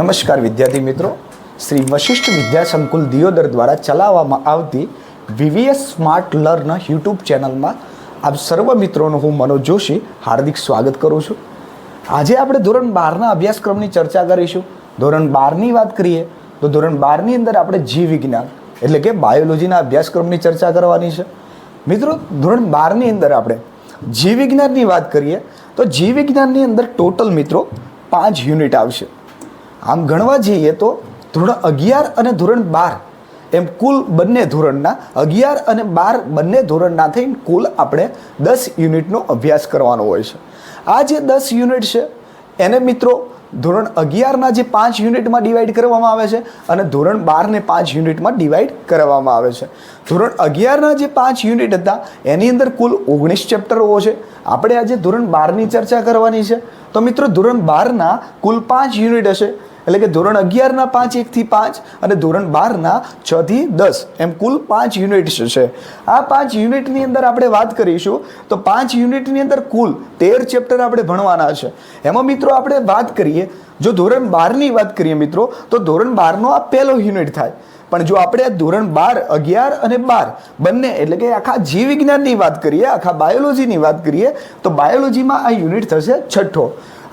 નમસ્કાર વિદ્યાર્થી મિત્રો, શ્રી વશિષ્ઠ વિદ્યા સંકુલ દિયોદર દ્વારા ચલાવવામાં આવતી VVS સ્માર્ટ લર્ન યુટ્યુબ ચેનલમાં આપ સર્વ મિત્રોનું હું મનોજ જોશી હાર્દિક સ્વાગત કરું છું. આજે આપણે ધોરણ 12ના અભ્યાસક્રમની ચર્ચા કરીશું. ધોરણ 12ની વાત કરીએ તો ધોરણ 12ની અંદર આપણે જીવ વિજ્ઞાન એટલે કે બાયોલોજીના અભ્યાસક્રમની ચર્ચા કરવાની છે. મિત્રો, ધોરણ 12ની અંદર આપણે જીવ વિજ્ઞાનની વાત કરીએ તો જીવ વિજ્ઞાનની અંદર ટોટલ મિત્રો 5 યુનિટ આવશે. આમ ગણવા જઈએ તો ધોરણ 11 અને ધોરણ 12 એમ કુલ બંને ધોરણના 11 અને 12 બંને ધોરણના થઈને કુલ આપણે 10 યુનિટનો અભ્યાસ કરવાનો હોય છે. આ જે 10 યુનિટ છે એને મિત્રો ધોરણ 11ના જે 5 યુનિટમાં ડિવાઈડ કરવામાં આવે છે અને ધોરણ 12ને 5 યુનિટમાં ડિવાઈડ કરવામાં આવે છે. ધોરણ 11ના જે 5 યુનિટ હતા એની અંદર કુલ 19 ચેપ્ટરો છે. આપણે આજે ધોરણ 12ની ચર્ચા કરવાની છે. તો મિત્રો ધોરણ 12ના કુલ 5 યુનિટ હશે, એટલે કે ધોરણ 11ના 5 1 થી 5 અને ધોરણ 12ના 6 થી 10 એમ કુલ 5 યુનિટ્સ છે. આ 5 યુનિટની અંદર આપણે વાત કરીશું તો 5 યુનિટની અંદર કુલ 13 ચેપ્ટર આપણે ભણવાના છે. એમાં મિત્રો આપણે વાત કરીએ, જો ધોરણ 12ની વાત કરીએ મિત્રો તો ધોરણ 12નો આ પહેલો યુનિટ થાય. પણ જો આપણે ધોરણ 12, 11 અને 12 બંને એટલે કે આખા જીવ વિજ્ઞાનની વાત કરીએ, આખા બાયોલોજીની વાત કરીએ તો બાયોલોજીમાં આ યુનિટ થશે છઠ્ઠો.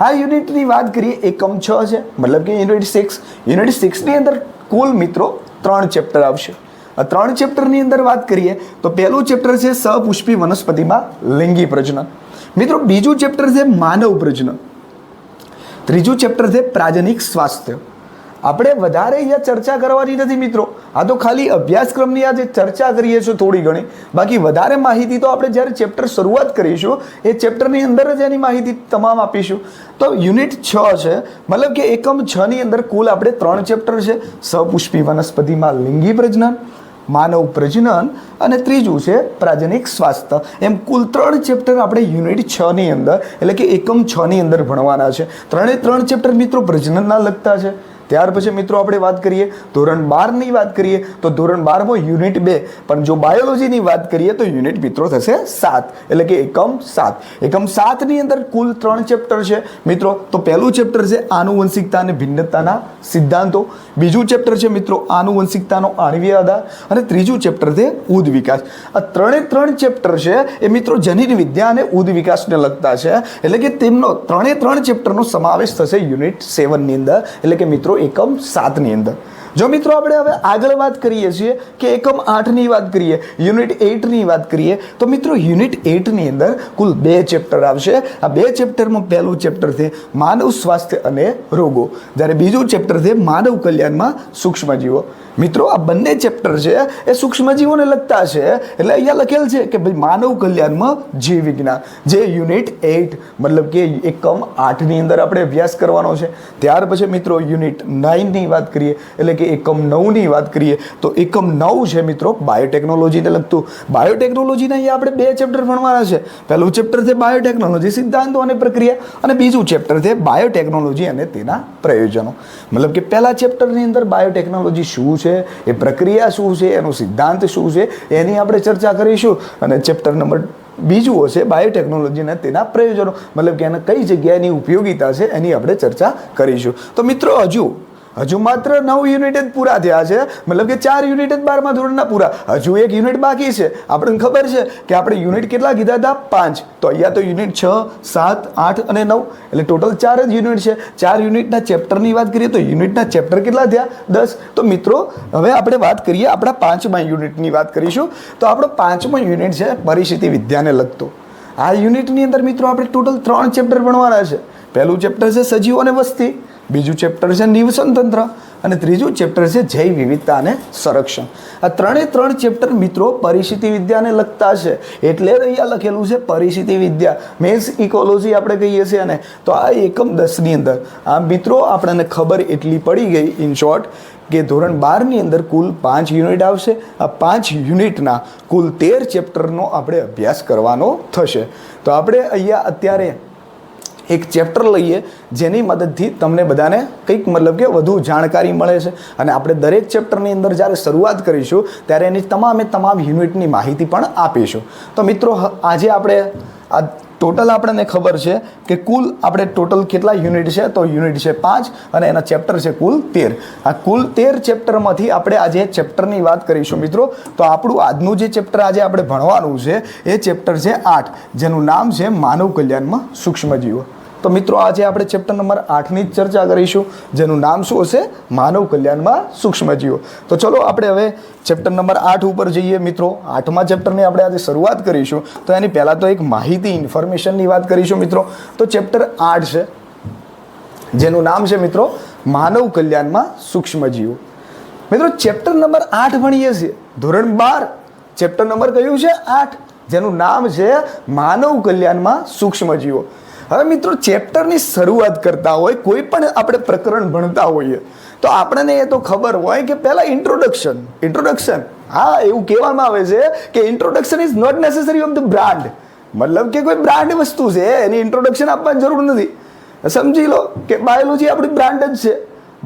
આ યુનિટની વાત કરીએ એકમ 6 છે, મતલબ કે યુનિટ 6. યુનિટ 6ની અંદર કુલ મિત્રો 3 ચેપ્ટર આવશે. આ 3 ચેપ્ટરની અંદર વાત કરીએ તો પહેલું ચેપ્ટર છે સપુષ્પી વનસ્પતિમાં લિંગી પ્રજનન. મિત્રો બીજું ચેપ્ટર છે માનવ પ્રજનન. ત્રીજું ચેપ્ટર છે પ્રાજનિક સ્વાસ્થ્ય. આપણે વધારે અહીંયા ચર્ચા કરવાની નથી મિત્રો, આ તો ખાલી અભ્યાસક્રમની આજે ચર્ચા કરીએ છીએ થોડી ઘણી. બાકી વધારે માહિતી તો આપણે જ્યારે ચેપ્ટર શરૂઆત કરીશું એ ચેપ્ટરની અંદર જ એની માહિતી તમામ આપીશું. તો યુનિટ 6 છે, મતલબ કે એકમ 6ની અંદર કુલ આપણે 3 ચેપ્ટર છે, સપુષ્પી વનસ્પતિમાં લિંગી પ્રજનન, માનવ પ્રજનન અને ત્રીજું છે પ્રાજનિક સ્વાસ્થ્ય. એમ કુલ 3 ચેપ્ટર આપણે યુનિટ 6ની અંદર એટલે કે એકમ 6ની અંદર ભણવાના છે. 3 ચેપ્ટર મિત્રો પ્રજનનના લગતા છે. ત્યાર પછી મિત્રો આપણે વાત કરીએ ધોરણ 12ની વાત કરીએ તો ધોરણ 12માં યુનિટ 2, પણ જો બાયોલોજીની વાત કરીએ તો યુનિટ મિત્રો થશે 7 એટલે કે એકમ 7. એકમ 7ની અંદર કુલ 3 ચેપ્ટર છે મિત્રો. તો પહેલું ચેપ્ટર છે આનુવંશિકતા અને ભિન્નતાના સિદ્ધાંતો, બીજું ચેપ્ટર છે મિત્રો આનુવંશિકતાનો આણ્વીય આધાર અને ત્રીજું ચેપ્ટર છે ઉદ વિકાસ. આ 3 ચેપ્ટર છે એ મિત્રો જનીન વિદ્યા અને ઉદ વિકાસને લગતા છે, એટલે કે તેમનો 3 ચેપ્ટરનો સમાવેશ થશે યુનિટ 7ની અંદર એટલે કે મિત્રો એકમ 7ની અંદર. જો મિત્રો આપણે હવે આગળ વાત કરીએ છીએ કે એકમ 8ની વાત કરીએ, યુનિટ 8ની વાત કરીએ તો મિત્રો યુનિટ 8ની અંદર કુલ 2 ચેપ્ટર આવશે. આ 2 ચેપ્ટરમાં પહેલું ચેપ્ટર છે માનવ સ્વાસ્થ્ય અને રોગો, જ્યારે બીજું ચેપ્ટર છે માનવ કલ્યાણમાં સૂક્ષ્મજીવો. મિત્રો આ બંને ચેપ્ટર છે એ સૂક્ષ્મજીવોને લગતા છે, એટલે અહીંયા લખેલ છે કે ભાઈ માનવ કલ્યાણમાં જીવ વિજ્ઞાન જે યુનિટ 8 મતલબ કે એકમ 8ની અંદર આપણે અભ્યાસ કરવાનો છે. ત્યાર પછી મિત્રો યુનિટ 9ની વાત કરીએ એટલે કે એકમ 9ની વાત કરીએ તો એકમ 9 છે મિત્રો બાયોટેકનોલોજીને લગતું. બાયોટેકનોલોજીના અહીંયા આપણે 2 ચેપ્ટર ભણવાના છે. પહેલું ચેપ્ટર છે બાયોટેકનોલોજી સિદ્ધાંતો અને પ્રક્રિયા અને બીજું ચેપ્ટર છે બાયોટેકનોલોજી અને તેના પ્રયોજનો. મતલબ કે પહેલા ચેપ્ટરની અંદર બાયોટેકનોલોજી શું છે, એ પ્રક્રિયા શું છે, એનો સિદ્ધાંત શું છે એની આપણે ચર્ચા કરીશું. અને ચેપ્ટર નંબર બીજું હશે બાયોટેકનોલોજી અને તેના પ્રયોજનો, મતલબ કે એને કઈ જગ્યાએની ઉપયોગિતા છે એની આપણે ચર્ચા કરીશું. તો મિત્રો હજુ માત્ર 9 યુનિટ જ પૂરા થયા છે, મતલબ કે 4 યુનિટ જ 12મા ધોરણના પૂરા. હજુ 1 યુનિટ બાકી છે. આપણને ખબર છે કે આપણે યુનિટ કેટલા કીધા હતા? 5. તો અહીંયા તો યુનિટ 6, 7, 8 અને 9 એટલે ટોટલ 4 જ યુનિટ છે. 4 યુનિટના ચેપ્ટરની વાત કરીએ તો યુનિટના ચેપ્ટર કેટલા થયા? 10. તો મિત્રો હવે આપણે વાત કરીએ આપણા 5મા યુનિટની વાત કરીશું. તો આપણો 5મો યુનિટ છે પરિસ્થિતિ વિદ્યાને લગતો. આ યુનિટની અંદર મિત્રો આપણે ટોટલ 3 ચેપ્ટર ભણવાના છે. પહેલું ચેપ્ટર છે સજીવો અને વસ્તી, બીજું ચેપ્ટર છે નિવસન તંત્ર અને ત્રીજું ચેપ્ટર છે જૈવ વિવિધતા અને સંરક્ષણ. આ 3 ચેપ્ટર મિત્રો પરિસ્થિતિ વિદ્યાને લગતા છે, એટલે અહીંયા લખેલું છે પરિસ્થિતિ વિદ્યા મીન્સ ઇકોલોજી આપણે કહીએ છીએ ને. તો આ એકમ 10ની અંદર આ મિત્રો આપણને ખબર એટલી પડી ગઈ ઇન શોર્ટ કે ધોરણ 12ની અંદર કુલ 5 યુનિટ આવશે. આ 5 યુનિટના કુલ 13 ચેપ્ટરનો આપણે અભ્યાસ કરવાનો થશે. તો આપણે અહીંયા અત્યારે એક ચેપ્ટર લઈએ જેની મદદથી તમને બધાને કંઈક મતલબ કે વધુ જાણકારી મળે છે. અને આપણે દરેક ચેપ્ટરની અંદર જ્યારે શરૂઆત કરીશું ત્યારે એની તમામ યુનિટની માહિતી પણ આપીશું. તો મિત્રો આજે આપણે આ ટોટલ આપણને ખબર છે કે કુલ આપણે ટોટલ કેટલા યુનિટ છે, તો યુનિટ છે 5 અને એના ચેપ્ટર છે કુલ 13. આ કુલ 13 ચેપ્ટરમાંથી આપણે આજે ચેપ્ટરની વાત કરીશું મિત્રો. તો આપણું આજનું જે ચેપ્ટર આજે આપણે ભણવાનું છે એ ચેપ્ટર છે 8, જેનું નામ છે માનવ કલ્યાણમાં સૂક્ષ્મજીવો. તો મિત્રો આજે આપણે ચેપ્ટર નંબર 8ની જ ચર્ચા કરીશું, જેનું નામ શું હશે? માનવ કલ્યાણમાં સૂક્ષ્મજીવો. તો ચલો આપણે હવે ચેપ્ટર નંબર 8 ઉપર જઈએ મિત્રો. 8મા ચેપ્ટરની આપણે આજે શરૂઆત કરીશું. તો એની પહેલાં તો એક માહિતી ઇન્ફોર્મેશનની વાત કરીશું મિત્રો. તો ચેપ્ટર 8 છે, જેનું નામ છે મિત્રો માનવ કલ્યાણમાં સૂક્ષ્મજીવો. મિત્રો ચેપ્ટર નંબર 8 ભણીએ છીએ, ધોરણ 12. ચેપ્ટર નંબર કયું છે? 8, જેનું નામ છે માનવ કલ્યાણમાં સૂક્ષ્મજીવો. હવે મિત્રો ચેપ્ટરની શરૂઆત કરતા હોય, કોઈ પણ આપણે પ્રકરણ ભણતા હોઈએ તો આપણને એ તો ખબર હોય કે પહેલા ઇન્ટ્રોડક્શન. હા, એવું કહેવામાં આવે છે કે introduction is not necessary of the brand. મતલબ કે કોઈ બ્રાન્ડ વસ્તુ છે એની ઇન્ટ્રોડક્શન આપવાની જરૂર નથી. સમજી લો કે બાયોલોજી આપણી બ્રાન્ડ જ છે.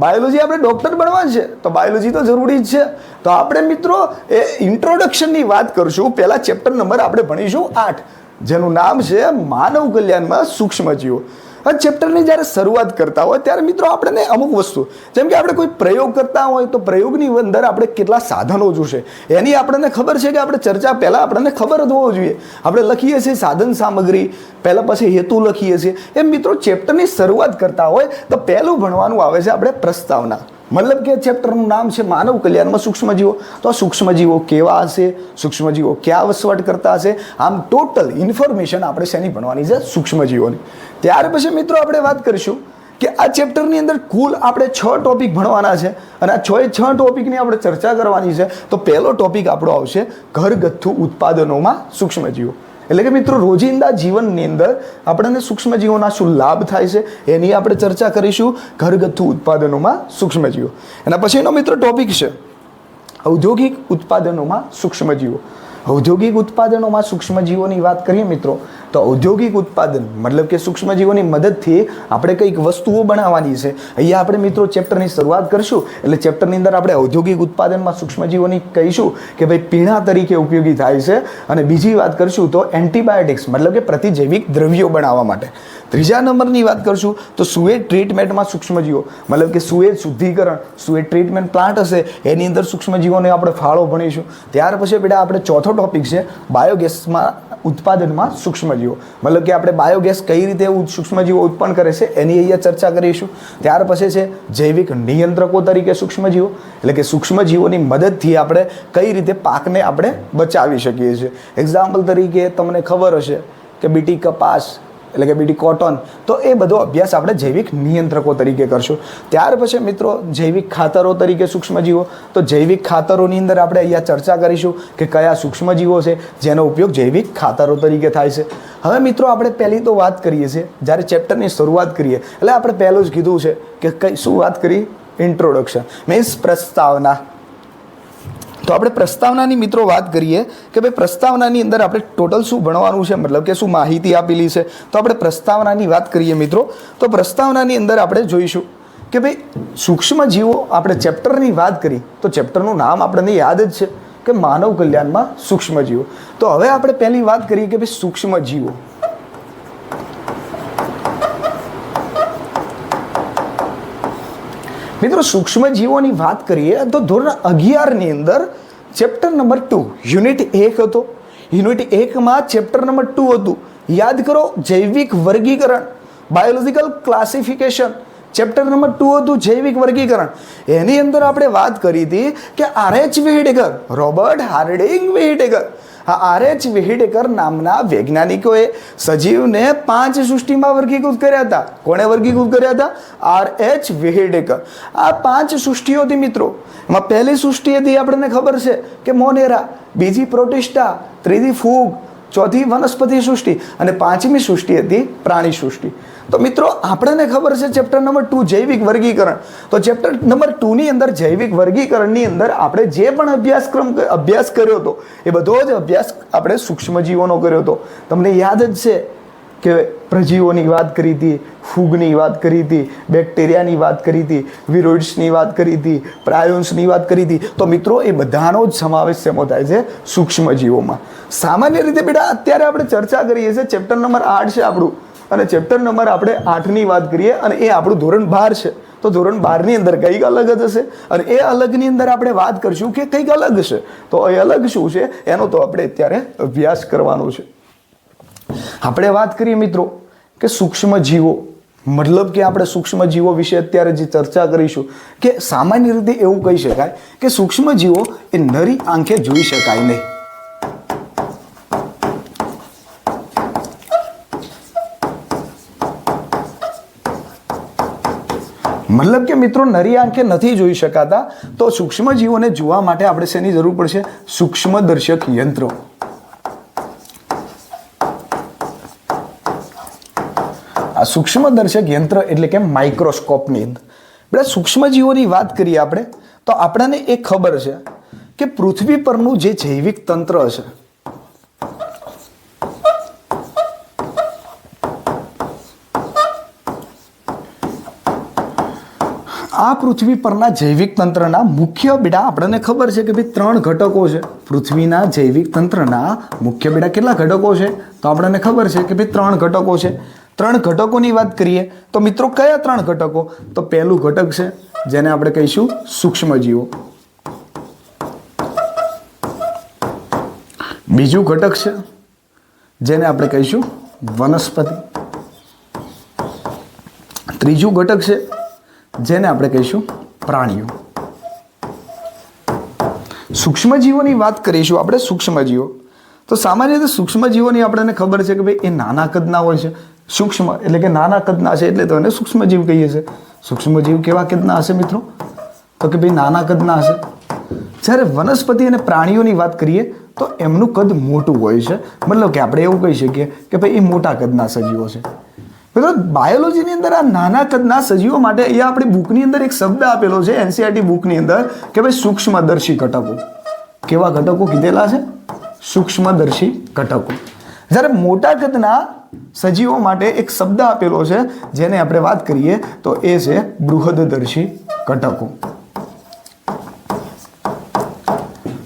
બાયોલોજી આપણે ડૉક્ટર બનવા છે તો બાયોલોજી તો જરૂરી જ છે. તો આપણે મિત્રો એ ઇન્ટ્રોડક્શનની વાત કરશું. પહેલા ચેપ્ટર નંબર આપણે ભણીશું 8, જેનું નામ છે માનવ કલ્યાણમાં સૂક્ષ્મજીવો. આ ચેપ્ટરની જ્યારે શરૂઆત કરતા હોય ત્યારે મિત્રો આપણને અમુક વસ્તુ, જેમ કે આપણે કોઈ પ્રયોગ કરતા હોય તો પ્રયોગની અંદર આપણે કેટલા સાધનો જોશે એની આપણને ખબર છે કે આપણે ચર્ચા પહેલાં આપણને ખબર જ હોવો જોઈએ. આપણે લખીએ છીએ સાધન સામગ્રી, પહેલાં પછી હેતુ લખીએ છીએ. એમ મિત્રો ચેપ્ટરની શરૂઆત કરતા હોય તો પહેલું ભણવાનું આવે છે આપણે પ્રસ્તાવના. મતલબ કે ચેપ્ટરનું નામ છે માનવ કલ્યાણમાં સૂક્ષ્મજીવો. તો આ સૂક્ષ્મજીવો કેવા હશે, સૂક્ષ્મજીવો ક્યાં વસવાટ કરતા હશે, આમ ટોટલ ઇન્ફોર્મેશન આપણે શેની ભણવાની છે? સૂક્ષ્મજીવોની. ત્યાર પછી મિત્રો આપણે વાત કરીશું કે આ ચેપ્ટરની અંદર કુલ આપણે 6 ટોપિક ભણવાના છે અને આ 6 ટોપિકની આપણે ચર્ચા કરવાની છે. તો પહેલો ટોપિક આપણો આવશે ઘરગથ્થુ ઉત્પાદનોમાં સૂક્ષ્મજીવો. એટલે કે મિત્રો રોજિંદા જીવનની અંદર આપણને સૂક્ષ્મજીવોના શું લાભ થાય છે એની આપણે ચર્ચા કરીશું. ઘરગથ્થુ ઉત્પાદનોમાં સૂક્ષ્મજીવો. એના પછીનો મિત્રો ટોપિક છે ઔદ્યોગિક ઉત્પાદનોમાં સૂક્ષ્મજીવો. ઔદ્યોગિક ઉત્પાદનોમાં સૂક્ષ્મજીવોની વાત કરીએ મિત્રો તો ઔદ્યોગિક ઉત્પાદન મતલબ કે સૂક્ષ્મજીવોની મદદથી આપણે કંઈક વસ્તુઓ બનાવવાની છે. અહીંયા આપણે મિત્રો ચેપ્ટરની શરૂઆત કરીશું. એટલે ચેપ્ટરની અંદર આપણે ઔદ્યોગિક ઉત્પાદનમાં સૂક્ષ્મજીવોની કહીશું કે ભાઈ પીણા તરીકે ઉપયોગી થાય છે. અને બીજી વાત કરીશું તો એન્ટીબાયોટિક્સ મતલબ કે પ્રતિજૈવિક દ્રવ્યો બનાવવા માટે. ત્રીજા નંબરની વાત કરીશું તો સુએજ ટ્રીટમેન્ટમાં સૂક્ષ્મજીવો મતલબ કે સુએજ શુદ્ધિકરણ, સુએજ ટ્રીટમેન્ટ પ્લાન્ટ હશે એની અંદર સૂક્ષ્મજીવોને આપણે ફાળો ભણીશું. ત્યાર પછી બેટા આપણે ચોથો ટોપિક છે બાયોગેસમાં ઉત્પાદનમાં સૂક્ષ્મજીવો. મતલબ કે આપણે બાયોગેસ કઈ રીતે સૂક્ષ્મજીવો ઉત્પન્ન કરે છે એની અહીંયા ચર્ચા કરીશું. ત્યાર પછી છે જૈવિક નિયંત્રકો તરીકે સૂક્ષ્મજીવો, એટલે કે સૂક્ષ્મજીવોની મદદથી આપણે કઈ રીતે પાકને આપણે બચાવી શકીએ છીએ. એક્ઝામ્પલ તરીકે તમને ખબર હશે કે બીટી કપાસ એટલે કે બીટી કોટન, તો એ બધો અભ્યાસ આપણે જૈવિક નિયંત્રકો તરીકે કરશું. ત્યાર પછી મિત્રો જૈવિક ખાતરો તરીકે સૂક્ષ્મજીવો. તો જૈવિક ખાતરોની અંદર આપણે અહીંયા ચર્ચા કરીશું કે કયા સૂક્ષ્મજીવો છે જેનો ઉપયોગ જૈવિક ખાતરો તરીકે થાય છે. હવે મિત્રો આપણે પહેલી તો વાત કરીએ છીએ જ્યારે ચેપ્ટરની શરૂઆત કરીએ એટલે આપણે પહેલું જ કીધું છે કે કઈ શું વાત કરી? ઇન્ટ્રોડક્શન મીન્સ પ્રસ્તાવના. તો આપણે પ્રસ્તાવનાની મિત્રો વાત કરીએ કે ભાઈ પ્રસ્તાવનાની અંદર આપણે ટોટલ શું ભણવાનું છે, મતલબ કે શું માહિતી આપેલી છે. તો આપણે પ્રસ્તાવનાની વાત કરીએ મિત્રો તો પ્રસ્તાવનાની અંદર આપણે જોઈશું કે ભાઈ સૂક્ષ્મજીવો. આપણે ચેપ્ટરની વાત કરી તો ચેપ્ટરનું નામ આપણને યાદ જ છે કે માનવ કલ્યાણમાં સૂક્ષ્મજીવો. તો હવે આપણે પહેલી વાત કરીએ કે ભાઈ સૂક્ષ્મજીવો. મિત્રો સૂક્ષ્મજીવોની વાત કરીએ તો ધોરણ 11ની અંદર ચેપ્ટર નંબર 2 યુનિટ 1 હતો. યુનિટ 1માં ચેપ્ટર નંબર 2 હતું. યાદ કરો, જૈવિક વર્ગીકરણ, બાયોલોજિકલ ક્લાસિફિકેશન. ચેપ્ટર નંબર 2 હતું જૈવિક વર્ગીકરણ. એની અંદર આપણે વાત કરી હતી કે R.H. વ્હીટેકર, રોબર્ટ હાર્ડિંગ વ્હીટેકર, આ R.H. વ્હીટેકર નામના વૈજ્ઞાનિકોએ સજીવને 5 સૃષ્ટિમાં વર્ગીકૃત કર્યા હતા. કોણે વર્ગીકૃત કર્યા હતા? R.H. વ્હીટેકર. આ 5 સૃષ્ટિઓ હતી મિત્રો. એમાં પહેલી સૃષ્ટિ હતી આપણને ખબર છે કે મોનેરા, બીજી પ્રોટિસ્ટા, ત્રીજી ફૂગ, ચોથી વનસ્પતિ સૃષ્ટિ અને પાંચમી સૃષ્ટિ હતી પ્રાણી સૃષ્ટિ. તો મિત્રો આપણને ખબર છે ચેપ્ટર નંબર 2 જૈવિક વર્ગીકરણ. તો ચેપ્ટર નંબર 2 ની અંદર જૈવિક વર્ગીકરણની અંદર આપણે જે પણ અભ્યાસ કર્યો હતો એ બધો જ અભ્યાસ આપણે સૂક્ષ્મજીવોનો કર્યો હતો. તમને યાદ જ છે કે પ્રજીવોની વાત કરી હતી, ફૂગની વાત કરી હતી, બેક્ટેરિયાની વાત કરી હતી, વિરોઇડ્સની વાત કરી હતી, પ્રાયોન્સની વાત કરી હતી. તો મિત્રો એ બધાનો જ સમાવેશ શેમાં થાય છે? સૂક્ષ્મજીવોમાં. સામાન્ય રીતે બેટા અત્યારે આપણે ચર્ચા કરીએ છીએ ચેપ્ટર નંબર 8 છે આપણું, અને ચેપ્ટર નંબર આપણે 8ની વાત કરીએ અને એ આપણું ધોરણ 12 છે. તો ધોરણ 12ની અંદર કંઈક અલગ જ હશે, અને એ અલગની અંદર આપણે વાત કરશું કે કંઈક અલગ છે. તો એ અલગ શું છે એનો તો આપણે અત્યારે અભ્યાસ કરવાનો છે. આપણે વાત કરીએ મિત્રો કે સૂક્ષ્મજીવો, મતલબ કે આપણે સૂક્ષ્મજીવો વિશે અત્યારે જે ચર્ચા કરીશું કે સામાન્ય રીતે એવું કહી શકાય કે સૂક્ષ્મજીવો એ નરી આંખે જોઈ શકાય નહીં. મતલબ કે મિત્રો નરી આંખે નથી જોઈ શકાતા. તો સૂક્ષ્મજીવોને જોવા માટે આપણે શેની જરૂર પડશે? સૂક્ષ્મદર્શક યંત્રો. આ સૂક્ષ્મદર્શક યંત્ર એટલે કે માઇક્રોસ્કોપની અંદર બધા સૂક્ષ્મજીવોની વાત કરીએ આપણે તો આપણને એ ખબર છે કે પૃથ્વી પરનું જે જૈવિક તંત્ર છે, આ પૃથ્વી પરના જૈવિક તંત્રના મુખ્ય બેટા આપણને ખબર છે કે ભાઈ 3 ઘટકો છે. પૃથ્વીના જૈવિક તંત્રના મુખ્ય બેટા કેટલા ઘટકો છે? તો આપણને ખબર છે કે ભાઈ 3 ઘટકો છે. 3 ઘટકોની વાત કરીએ તો મિત્રો કયા 3 ઘટકો? તો પહેલું ઘટક છે જેને આપણે કહીશું સૂક્ષ્મજીવો. બીજું ઘટક છે જેને આપણે કહીશું વનસ્પતિ. ત્રીજું ઘટક છે જેને આપણે કહીશું પ્રાણીઓ. સૂક્ષ્મજીવોની વાત કરીશું આપણે. સૂક્ષ્મજીવો તો સામાન્ય રીતે સૂક્ષ્મજીવોની આપણને ખબર છે કે ભાઈ એ નાના કદના હોય છે. સૂક્ષ્મ એટલે કે નાના કદના છે એટલે તો એને સૂક્ષ્મજીવ કહીએ છીએ. સૂક્ષ્મજીવ કેવા કદના હશે મિત્રો? તો કે ભાઈ નાના કદના હશે. જ્યારે વનસ્પતિ અને પ્રાણીઓની વાત કરીએ તો એમનું કદ મોટું હોય છે. મતલબ કે આપણે એવું કહી શકીએ કે ભાઈ એ મોટા કદના સજીવો છે. મિત્રો બાયોલોજીની અંદર આ નાના કદના સજીવો માટે અહીંયા આપણી બુકની અંદર એક શબ્દ આપેલો છે એનસીઈઆરટી બુકની અંદર કે ભાઈ સૂક્ષ્મદર્શી ઘટકો. કેવા ઘટકો કીધેલા છે? સૂક્ષ્મદર્શી ઘટકો. જ્યારે મોટા કદના સજીવો માટે એક શબ્દ આપેલો છે જેને આપણે વાત કરીએ તો એ છે બૃહદદર્શી ઘટકો.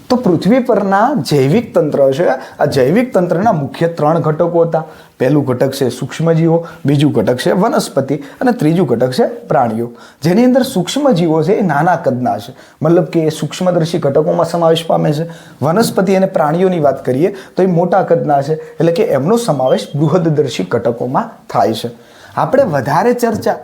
તો પૃથ્વી પરના જૈવિક તંત્ર છે, આ જૈવિક તંત્રના મુખ્ય 3 ઘટકો હતા. પહેલું ઘટક છે સૂક્ષ્મજીવો, બીજું ઘટક છે વનસ્પતિ અને ત્રીજું ઘટક છે પ્રાણીઓ. જેની અંદર સૂક્ષ્મજીવો છે એ નાના કદના છે, મતલબ કે એ સૂક્ષ્મદર્શી ઘટકોમાં સમાવેશ પામે છે. વનસ્પતિ અને પ્રાણીઓની વાત કરીએ તો એ મોટા કદના છે, એટલે કે એમનો સમાવેશ બૃહદદર્શી ઘટકોમાં થાય છે. આપણે વધારે ચર્ચા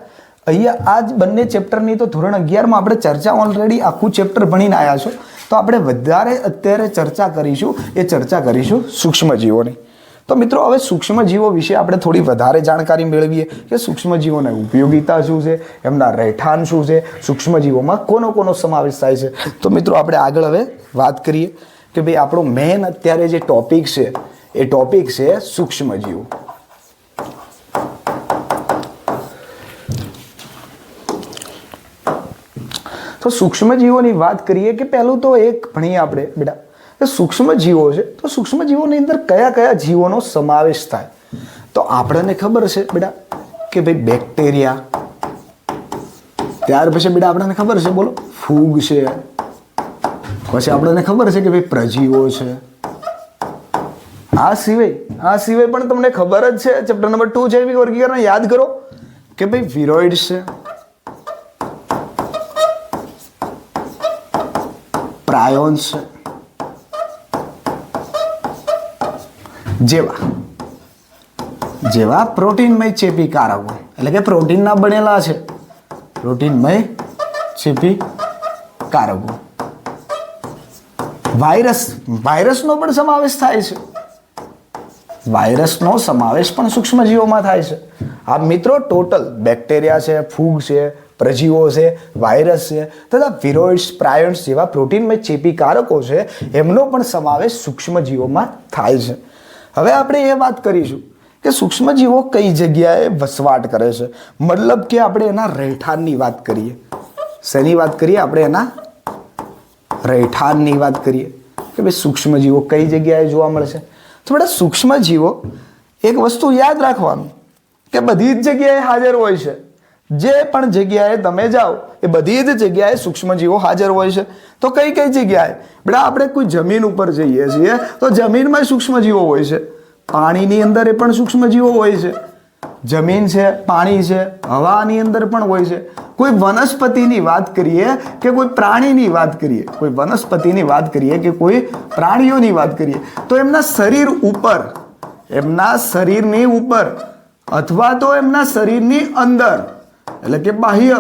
અહીંયા આ જ બંને ચેપ્ટરની તો ધોરણ 11માં આપણે ચર્ચા ઓલરેડી આખું ચેપ્ટર ભણીને આવ્યા છો. તો આપણે વધારે અત્યારે ચર્ચા કરીશું સૂક્ષ્મજીવોની. તો મિત્રો હવે સૂક્ષ્મજીવો વિશે આપણે થોડી વધારે જાણકારી મેળવીએ કે સૂક્ષ્મજીવોની ઉપયોગિતા શું છે, એમના રહેઠાણ શું છે, સૂક્ષ્મજીવોમાં કોનો સમાવેશ થાય છે. તો મિત્રો આપણે આગળ હવે વાત કરીએ કે ભાઈ આપણો મેઇન અત્યારે જે ટોપિક છે એ ટોપિક છે સૂક્ષ્મજીવો. તો સૂક્ષ્મજીવોની વાત કરીએ કે પહેલું તો એક ભણીએ આપણે બેટા કે સૂક્ષ્મજીવો છે તો સૂક્ષ્મજીવોની અંદર કયા જીવોનો સમાવેશ થાય. તો આપણને ખબર છે બેટા કે ભાઈ બેક્ટેરિયા, ત્યાર પછી બેટા આપણને ખબર છે બોલો ફૂગ છે, પછી આપણને ખબર છે કે ભાઈ પ્રજીવો છે. આ સિવાય પણ તમને ખબર જ છે ચેપ્ટર નંબર 2 જૈવિક વર્ગીકરણ યાદ કરો કે ભાઈ વિરોઇડ્સ છે, પ્રાયોન્સ જેવા પ્રોટીનમય ચેપી કારકો એટલે કે પ્રોટીનના બનેલા છે, પ્રોટીનમય ચેપી કારકો. વાયરસનો પણ સમાવેશ થાય છે. વાયરસનો સમાવેશ પણ સૂક્ષ્મજીવોમાં થાય છે. આ મિત્રો ટોટલ બેક્ટેરિયા છે, ફૂગ છે, પ્રજીવો છે, વાયરસ છે તથા વિરોઇડ્સ, પ્રાયોન્સ જેવા પ્રોટીનમય ચેપી કારકો છે એમનો પણ સમાવેશ સૂક્ષ્મજીવોમાં થાય છે. હવે આપણે એ વાત કરીશું કે સૂક્ષ્મજીવો કઈ જગ્યાએ વસવાટ કરે છે, મતલબ કે આપણે એના રહેઠાણની વાત કરીએ. શેની વાત કરીએ? આપણે એના રહેઠાણની વાત કરીએ કે ભાઈ સૂક્ષ્મજીવો કઈ જગ્યાએ જોવા મળશે. તો બેટા સૂક્ષ્મજીવો એક વસ્તુ યાદ રાખવાનું કે બધી જ જગ્યાએ હાજર હોય છે. જે પણ જગ્યાએ તમે જાઓ એ બધી જ જગ્યાએ સૂક્ષ્મજીવો હાજર હોય છે. તો કઈ કઈ જગ્યાએ? બેટા આપણે કોઈ જમીન ઉપર જઈએ છીએ તો જમીનમાં સૂક્ષ્મજીવો હોય છે. પાણીની અંદર એ પણ સૂક્ષ્મજીવો હોય છે. જમીન છે, પાણી છે, હવાની અંદર પણ હોય છે. કોઈ વનસ્પતિની વાત કરીએ કે કોઈ પ્રાણીની વાત કરીએ, કોઈ વનસ્પતિની વાત કરીએ કે કોઈ પ્રાણીઓની વાત કરીએ, તો એમના શરીર ઉપર, એમના શરીરની ઉપર અથવા તો એમના શરીરની અંદર, એટલે કે બાહ્ય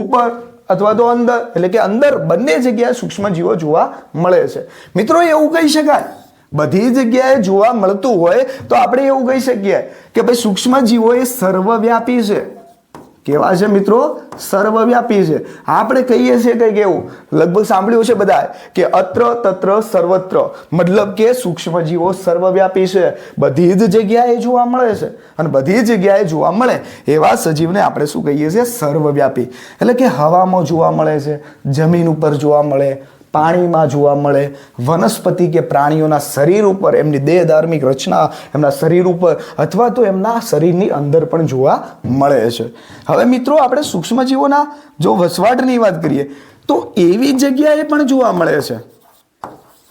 ઉપર અથવા તો અંદર, એટલે કે અંદર બંને જગ્યાએ સૂક્ષ્મજીવો જોવા મળે છે. મિત્રો એવું કહી શકાય, બધી જગ્યાએ જોવા મળતું હોય તો આપણે એવું કહી શકીએ કે ભાઈ સૂક્ષ્મજીવો એ સર્વવ્યાપી છે. કેવા છે મિત્રો? સર્વવ્યાપી છે. આપણે કહીએ છીએ કંઈક એવું, લગભગ સાંભળ્યું છે બધા કે અત્ર તત્ર સર્વત્ર, મતલબ કે સૂક્ષ્મજીવો સર્વવ્યાપી છે, બધી જ જગ્યાએ જોવા મળે છે. અને બધી જગ્યાએ જોવા મળે એવા સજીવને આપણે શું કહીએ છીએ? સર્વવ્યાપી. એટલે કે હવામાં જોવા મળે છે, જમીન ઉપર જોવા મળે, પાણીમાં જોવા મળે, વનસ્પતિ કે પ્રાણીઓના શરીર ઉપર, એમની દેહધાર્મિક રચના, એમના શરીર ઉપર અથવા તો એમના શરીરની અંદર પણ જોવા મળે છે. હવે મિત્રો આપણે સૂક્ષ્મજીવોના જો વસવાટની વાત કરીએ તો એવી જગ્યાએ પણ જોવા મળે છે,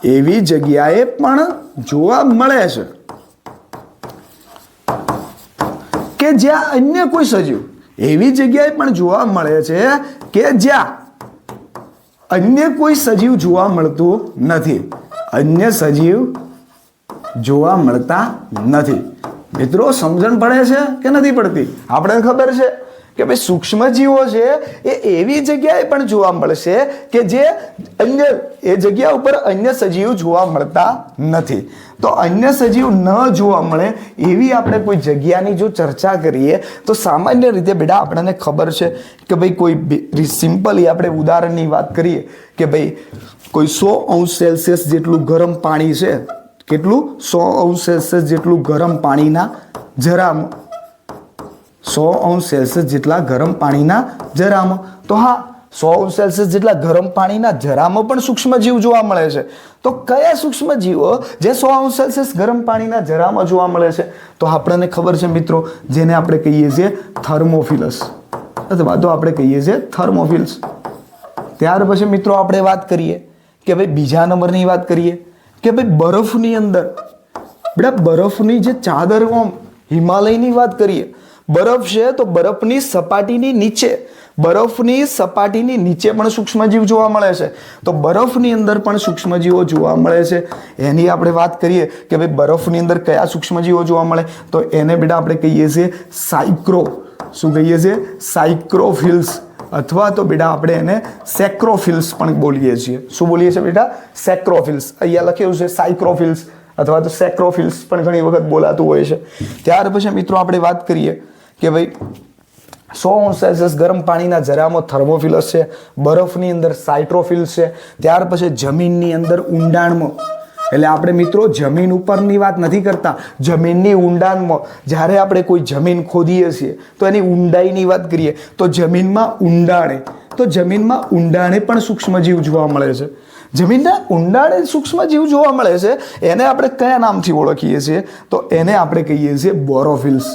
એવી જગ્યાએ પણ જોવા મળે છે કે જ્યાં અન્ય કોઈ સજીવ, એવી જગ્યાએ પણ જોવા મળે છે કે જ્યાં અન્ય કોઈ સજીવ જોવા મળતું નથી. અન્ય સજીવ જોવા મળતા નથી. મિત્રો સમજણ પડે છે કે નથી પડતી? આપણે ખબર છે કે ભાઈ સૂક્ષ્મજીવો છે એ એવી જગ્યાએ પણ જોવા મળશે કે જે અન્ય, એ જગ્યા ઉપર અન્ય સજીવ જોવા મળતા નથી. તો અન્ય સજીવ ન જોવા મળે એવી આપણે કોઈ જગ્યાની જો ચર્ચા કરીએ તો સામાન્ય રીતે બેટા આપણને ખબર છે કે ભાઈ કોઈ સિમ્પલી આપણે ઉદાહરણની વાત કરીએ કે ભાઈ કોઈ 100°C જેટલું ગરમ પાણી છે, કેટલું? 100°C જેટલું ગરમ પાણીના જરામાં, 100°C જેટલા ગરમ પાણીના જરામાં, તો હા 100°C જેટલા ગરમ પાણીના જરામાં પણ સૂક્ષ્મજીવ જોવા મળે છે. તો કયા સૂક્ષ્મજીવો જે 100°C ગરમ પાણીના જરામાં જોવા મળે છે? તો આપણને ખબર છે મિત્રો, જેને આપણે કહીએ છીએ થર્મોફિલસ, અથવા તો આપણે કહીએ છીએ થર્મોફિલ્સ. ત્યાર પછી મિત્રો આપણે વાત કરીએ કે ભાઈ બીજા નંબરની વાત કરીએ કે ભાઈ બરફની અંદર, બેટા બરફની જે ચાદર, હિમાલયની વાત કરીએ, બરફ છે તો બરફની સપાટીની નીચે, બરફની સપાટીની નીચે પણ સૂક્ષ્મજીવ જોવા મળે છે. તો બરફની અંદર પણ સૂક્ષ્મજીવો જોવા મળે છે. એની આપણે વાત કરીએ કે ભાઈ બરફની અંદર કયા સૂક્ષ્મજીવો જોવા મળે, તો એને બેટા આપણે કહીએ છીએ સાયક્રો, શું કહીએ છીએ? સાયક્રોફિલ્સ, અથવા તો બેટા આપણે એને સેક્રોફિલ્સ પણ બોલીએ છીએ. શું બોલીએ છીએ બેટા? સેક્રોફિલ્સ. અહીંયા લખેલું છે સાયક્રોફિલ્સ અથવા તો સેક્રોફિલ્સ પણ ઘણી વખત બોલાતું હોય છે. ત્યાર પછી મિત્રો આપણે વાત કરીએ કે ભાઈ 100°C ગરમ પાણીના જરામાં થર્મોફિલસ છે, બરફની અંદર સાયટ્રોફિલ્સ છે. ત્યાર પછી જમીનની અંદર ઊંડાણમાં, એટલે આપણે મિત્રો જમીન ઉપરની વાત નથી કરતા, જમીનની ઊંડાણમાં જ્યારે આપણે કોઈ જમીન ખોદીએ છીએ તો એની ઊંડાઈની વાત કરીએ તો જમીનમાં ઊંડાણે, તો જમીનમાં ઊંડાણે પણ સૂક્ષ્મજીવ જોવા મળે છે. જમીનના ઊંડાણે સૂક્ષ્મજીવ જોવા મળે છે. એને આપણે કયા નામથી ઓળખીએ છીએ? તો એને આપણે કહીએ છીએ બોરોફિલ્સ,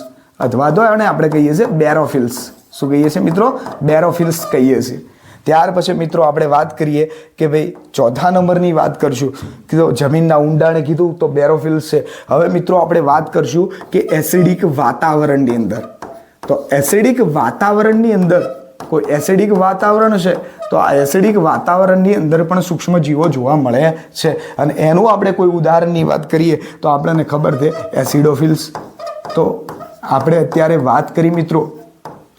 અથવા તો એને આપણે કહીએ છીએ બેરોફિલ્સ. શું કહીએ છીએ મિત્રો? બેરોફિલ્સ કહીએ છીએ. ત્યાર પછી મિત્રો આપણે વાત કરીએ કે ભાઈ ચોથા નંબરની વાત કરશું કે જમીનના ઊંડાણે કીધું તો બેરોફિલ્સ છે. હવે મિત્રો આપણે વાત કરશું કે એસિડિક વાતાવરણની અંદર. તો એસિડિક વાતાવરણની અંદર, કોઈ એસિડિક વાતાવરણ છે તો આ એસિડિક વાતાવરણની અંદર પણ સૂક્ષ્મજીવો જોવા મળે છે. અને એનું આપણે કોઈ ઉદાહરણની વાત કરીએ તો આપણને ખબર છે એસિડોફિલ્સ. તો આપણે અત્યારે વાત કરી મિત્રો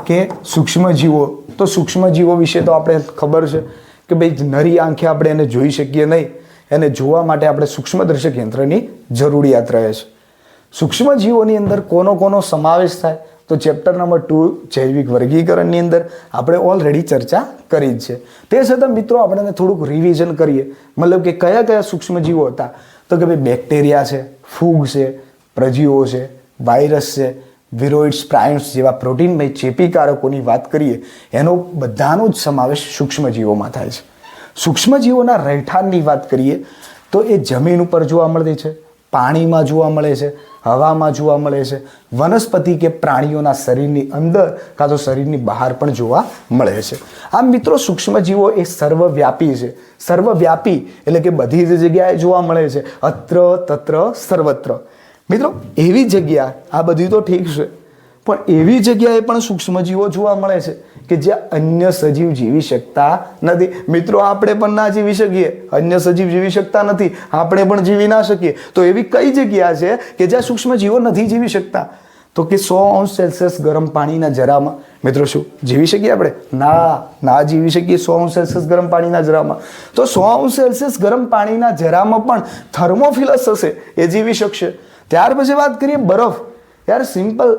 કે સૂક્ષ્મજીવો, તો સૂક્ષ્મજીવો વિશે તો આપણે ખબર છે કે ભાઈ નરી આંખે આપણે એને જોઈ શકીએ નહીં, એને જોવા માટે આપણે સૂક્ષ્મદર્શક યંત્રની જરૂરિયાત રહે છે. સૂક્ષ્મજીવોની અંદર કોનો સમાવેશ થાય? તો ચેપ્ટર નંબર 2 જૈવિક વર્ગીકરણની અંદર આપણે ઓલરેડી ચર્ચા કરી જ છે. તે છતાં મિત્રો આપણે થોડુંક રિવિઝન કરીએ, મતલબ કે કયા કયા સૂક્ષ્મજીવો હતા? તો કે ભાઈ બેક્ટેરિયા છે, ફૂગ છે, પ્રજીવો છે, વાયરસ છે, વિરોઇડ્સ, પ્રાયન્સ જેવા પ્રોટીનમય ચેપીકારકોની વાત કરીએ, એનો બધાનો જ સમાવેશ સૂક્ષ્મજીવોમાં થાય છે. સૂક્ષ્મજીવોના રહેઠાણની વાત કરીએ તો એ જમીન ઉપર જોવા મળતી છે, પાણીમાં જોવા મળે છે, હવામાં જોવા મળે છે, વનસ્પતિ કે પ્રાણીઓના શરીરની અંદર કાં તો શરીરની બહાર પણ જોવા મળે છે. આમ મિત્રો સૂક્ષ્મજીવો એ સર્વવ્યાપી છે. સર્વવ્યાપી એટલે કે બધી જ જગ્યાએ જોવા મળે છે, અત્ર તત્ર સર્વત્ર. મિત્રો એવી જગ્યા, આ બધી તો ઠીક છે, પણ એવી જગ્યાએ પણ સૂક્ષ્મજીવો જોવા મળે છે કે જ્યાં અન્ય સજીવ જીવી શકતા નથી. મિત્રો આપણે પણ ના જીવી શકીએ, અન્ય સજીવ જીવી શકતા નથી, આપણે પણ જીવી ના શકીએ. તો એવી કઈ જગ્યા છે કે જ્યાં સૂક્ષ્મજીવો નથી જીવી શકતા? તો કે 100°C ગરમ પાણીના જરામાં. મિત્રો શું જીવી શકીએ આપણે? ના જીવી શકીએ 100°C ગરમ પાણીના જરામાં. તો 100°C ગરમ પાણીના જરામાં પણ થર્મોફિલસ હશે એ જીવી શકશે. ત્યાર પછી વાત કરીએ બરફ. યાર સિમ્પલ,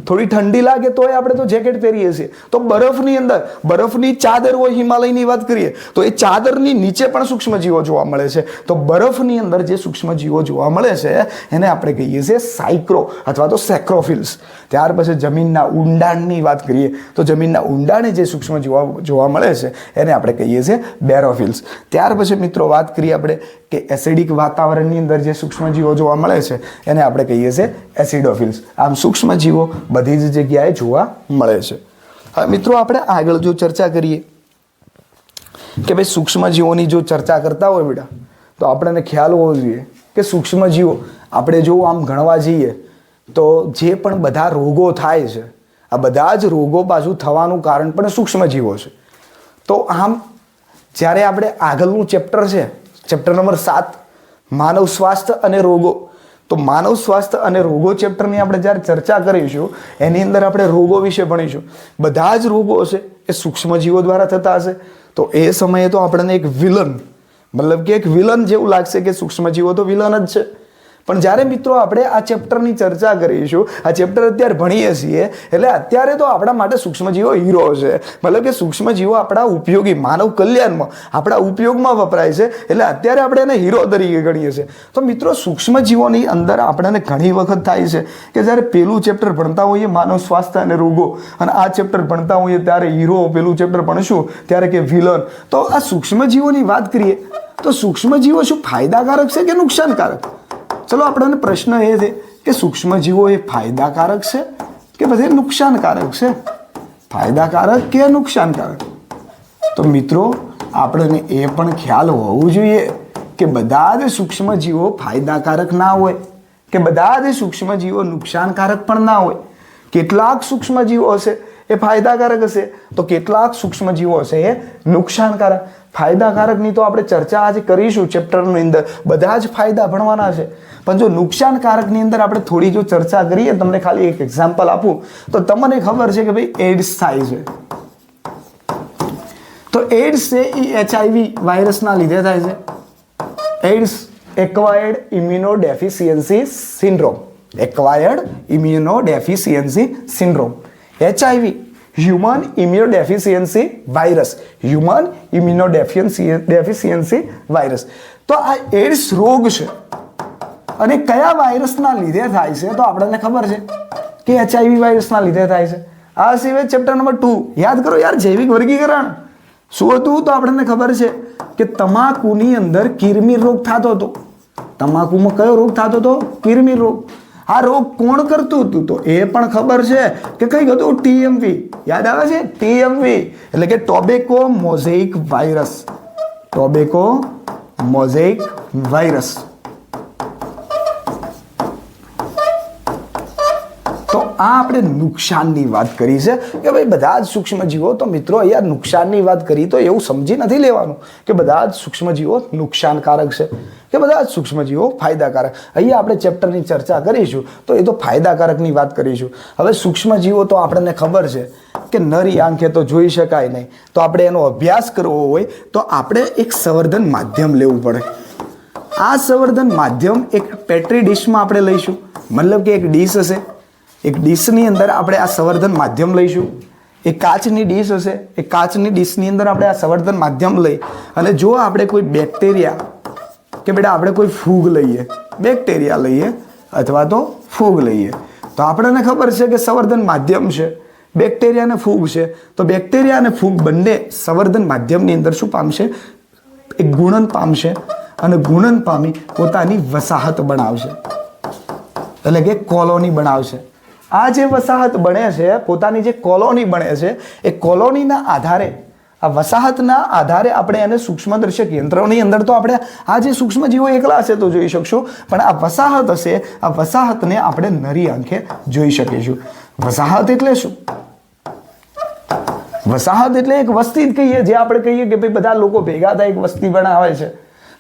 થોડી ઠંડી લાગે તોય આપણે તો જેકેટ પહેરીએ છીએ. તો બરફની અંદર બરફની ચાદર હોય, હિમાલયની વાત કરીએ તો એ ચાદરની નીચે પણ સૂક્ષ્મજીવો જોવા મળે છે. તો બરફની અંદર જે સૂક્ષ્મજીવો જોવા મળે છે એને આપણે કહીએ છીએ સાયક્રો અથવા તો સેક્રોફિલ્સ. ત્યાર પછી જમીનના ઊંડાણની વાત કરીએ તો જમીનના ઊંડાણે જે સૂક્ષ્મજીવો જોવા મળે છે એને આપણે કહીએ છીએ બેરોફિલ્સ. ત્યાર પછી મિત્રો વાત કરીએ આપણે કે એસિડિક વાતાવરણની અંદર જે સૂક્ષ્મજીવો જોવા મળે છે એને આપણે કહીએ છીએ એસિડોફિલ્સ. આમ સૂક્ષ્મજીવો બધી જ જગ્યાએ જોવા મળે છે. હવે મિત્રો આપણે આગળ જો ચર્ચા કરીએ કે ભાઈ સૂક્ષ્મજીવોની જો ચર્ચા કરતા હોય બેટા તો આપણને ખ્યાલ હોવો જોઈએ કે સૂક્ષ્મજીવો આપણે જો આમ ગણવા જઈએ તો જે પણ બધા રોગો થાય છે, આ બધા જ રોગો પાછું થવાનું કારણ પણ સૂક્ષ્મજીવો છે. તો આમ જ્યારે આપણે આગળનું ચેપ્ટર છે, ચેપ્ટર નંબર 7 માનવ સ્વાસ્થ્ય અને રોગો, તો માનવ સ્વાસ્થ્ય અને રોગો ચેપ્ટરની આપણે જ્યારે ચર્ચા કરીશું એની અંદર આપણે રોગો વિશે ભણીશું. બધા જ રોગો હશે એ સૂક્ષ્મજીવો દ્વારા થતા હશે. તો એ સમયે તો આપણને એક વિલન, મતલબ કે એક વિલન જેવું લાગશે કે સૂક્ષ્મજીવો તો વિલન જ છે. પણ જ્યારે મિત્રો આપણે આ ચેપ્ટરની ચર્ચા કરીશું, આ ચેપ્ટર અત્યારે ભણીએ છીએ એટલે અત્યારે તો આપણા માટે સૂક્ષ્મજીવો હીરો છે. મતલબ કે સૂક્ષ્મજીવો આપણા ઉપયોગી, માનવ કલ્યાણમાં આપણા ઉપયોગમાં વપરાય છે એટલે અત્યારે આપણે એને હીરો તરીકે ગણીએ છીએ. તો મિત્રો સૂક્ષ્મજીવોની અંદર આપણને ઘણી વખત થાય છે કે જ્યારે પેલું ચેપ્ટર ભણતા હોઈએ માનવ સ્વાસ્થ્ય અને રોગો અને આ ચેપ્ટર ભણતા હોઈએ ત્યારે હીરો, પેલું ચેપ્ટર ભણશું ત્યારે કે વિલન. તો આ સૂક્ષ્મજીવોની વાત કરીએ તો સૂક્ષ્મજીવો શું ફાયદાકારક છે કે નુકસાનકારક? ચલો આપણને પ્રશ્ન એ છે કે સૂક્ષ્મજીવો એ ફાયદાકારક છે કે પછી નુકસાનકારક છે? ફાયદાકારક કે નુકસાનકારક? તો મિત્રો આપણને એ પણ ખ્યાલ હોવું જોઈએ કે બધા જ સૂક્ષ્મજીવો ફાયદાકારક ના હોય કે બધા જ સૂક્ષ્મજીવો નુકસાનકારક પણ ના હોય. કેટલાક સૂક્ષ્મજીવો હશે એ ફાયદાકારક હશે તો કેટલાક સૂક્ષ્મજીવો હશે એ નુકસાનકારક. ફાયદાકારકની તો આપણે ચર્ચા આજે કરીશું ચેપ્ટરની અંદર, બધા જ ફાયદા ભણવાના છે. પણ જો નુકસાનકારકની અંદર આપણે થોડી જો ચર્ચા કરીએ, તમને ખાલી એક એક્ઝામ્પલ આપું તો તમને ખબર છે કે ભાઈ એડ્સ થાય છે. તો એડ્સ છે એ HIV વાયરસના લીધે થાય છે. AIDS acquired immunodeficiency syndrome, acquired immunodeficiency syndrome. HIV human immunodeficiency virus, human immunodeficiency virus. તો આ એડ્સ રોગ છે અને કયા વાયરસના લીધે થાય છે તો આપણને ખબર છે કે HIV વાયરસના લીધે થાય છે. આ સિવાય ચેપ્ટર નંબર 2 યાદ કરો યાર, જૈવિક વર્ગીકરણ શું હતું તો આપણને ખબર છે કે તમાકુની અંદર કિરમિર રોગ થતો હતો. તમાકુમાં કયો રોગ થતો હતો? કિરમિર રોગ. આ રોગ કોણ કરતું હતું તો એ પણ ખબર છે કે કઈ હતું? TMV. યાદ આવે છે? TMV એટલે કે tobacco mosaic virus. Tobacco mosaic virus. તો આ આપણે નુકસાનની વાત કરી છે કે ભાઈ બધા જ સૂક્ષ્મજીવો. તો મિત્રો અહીંયા નુકસાનની વાત કરી તો એવું સમજી નથી લેવાનું કે બધા જ સૂક્ષ્મજીવો નુકસાનકારક છે કે બધા જ સૂક્ષ્મજીવો ફાયદાકારક. અહીંયા આપણે ચેપ્ટરની ચર્ચા કરીશું તો એ તો ફાયદાકારકની વાત કરીશું. હવે સૂક્ષ્મજીવો તો આપણને ખબર છે કે નરી આંખે તો જોઈ શકાય નહીં, તો આપણે એનો અભ્યાસ કરવો હોય તો આપણે એક સંવર્ધન માધ્યમ લેવું પડે. આ સંવર્ધન માધ્યમ એક પેટ્રી ડીશમાં આપણે લઈશું, મતલબ કે એક ડીશ હશે, એક ડીશની અંદર આપણે આ સંવર્ધન માધ્યમ લઈશું. એક કાચની ડીશ હશે, એ કાચની ડીશની અંદર આપણે આ સંવર્ધન માધ્યમ લઈ અને જો આપણે કોઈ બેક્ટેરિયા કે બેટા આપણે કોઈ ફૂગ લઈએ, બેક્ટેરિયા લઈએ અથવા તો ફૂગ લઈએ, તો આપણને ખબર છે કે સંવર્ધન માધ્યમ છે, બેક્ટેરિયા અને ફૂગ છે. તો બેક્ટેરિયા અને ફૂગ બંને સંવર્ધન માધ્યમની અંદર શું પામશે? એક ગુણન પામશે અને ગુણન પામી પોતાની વસાહત બનાવશે, એટલે કે કોલોની બનાવશે. આ જે વસાહત બને છે, પોતાની જે કોલોની બને છે, એ કોલોનીના આધારે, આ વસાહતના આધારે આપણે એને સૂક્ષ્મદર્શક યંત્રોની અંદર તો આપણે આ જે સૂક્ષ્મજીવો એકલા હશે તો જોઈ શકશું, પણ આ વસાહત હશે, આ વસાહતને આપણે નરી આંખે જોઈ શકીશું. વસાહત એટલે શું? વસાહત એટલે એક વસ્તી જ કહીએ, જે આપણે કહીએ કે ભાઈ બધા લોકો ભેગા થાય એક વસ્તી બનાવે છે.